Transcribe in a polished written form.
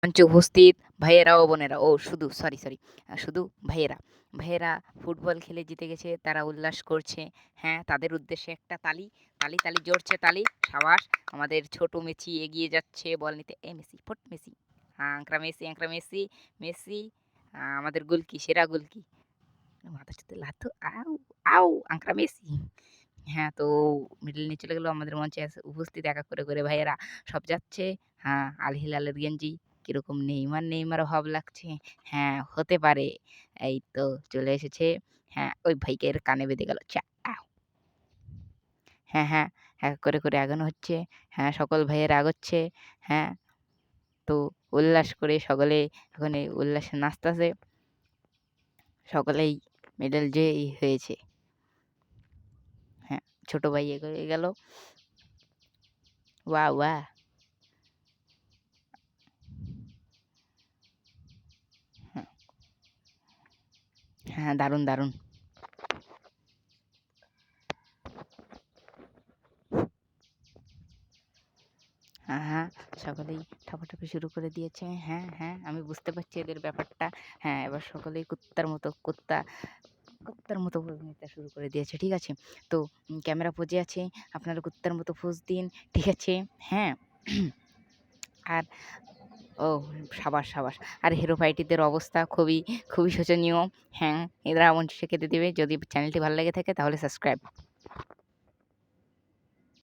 মঞ্চে উপস্থিত ভাইয়েরা ও বোনেরা, শুধু ভাইয়েরা। ভাইয়েরা ফুটবল খেলে জিতে গেছে, তারা উল্লাস করছে। হ্যাঁ, তাদের উদ্দেশ্যে একটা তালি, তালি, তালি, জ্বরছে তালি। সাবাস! আমাদের ছোট মেসি এগিয়ে যাচ্ছে বল নিতে। মেসি, ফট মেসি। আঁকড়া মেসি, আঁকড়া মেসি, মেসি আমাদের গোলকি, সেরা গোলকি। মাথা চুতে লাথু, আউ! আউ! আঁকড়া মেসি। হ্যাঁ, তো মিডল নিয়ে চলে গেল। আমাদের মঞ্চে উপস্থিত এক, এক করে ভাইয়েরা সব যাচ্ছে। হ্যাঁ, আল হিলালের গেঞ্জি কিরকম নেইমার ভাব লাগছে। হ্যাঁ, হতে পারে। এই তো চলে এসেছে। হ্যাঁ, ওই ভাইকে এর কানে বেঁধে গেল। আউ! হ্যাঁ, হ্যাঁ, এক এক করে আগানো হচ্ছে। হ্যাঁ, সকল ভাইয়েরা আগাচ্ছে। হ্যাঁ, তো উল্লাস করে সকলে এখন এই উল্লাসে নাচতাছে। সকলেই মেডেল জয়ী হয়েছে। হ্যাঁ, ছোট ভাই এগিয়ে গেল। ওয়াহ! ওয়াহ! হ্যাঁ, হ্যাঁ, দারুণ, দারুণ। হ্যাঁ, হ্যাঁ, সকলেই ঠাপাঠাপি শুরু করে দিয়েছে। হ্যাঁ, হ্যাঁ, আমি বুঝতে পারছি এদের ব্যাপারটা। হ্যাঁ, এবার সকলেই কুত্তার মতো পোজ নিতে শুরু করে দিয়েছে। ঠিক আছে? তো ক্যামেরা পোজে আছে। আপনারা কুত্তার মতো পোজ দিন। ঠিক আছে? হ্যাঁ। আর ও সাবাস, সাবাস। আর হিরো ভাইটিদের অবস্থা খুবই শোচনীয়। হ্যাঁ, এরা মঞ্চ কেঁদে দেবে। যদি চ্যানেলটি ভালো লেগে থাকে তাহলে সাবস্ক্রাইব।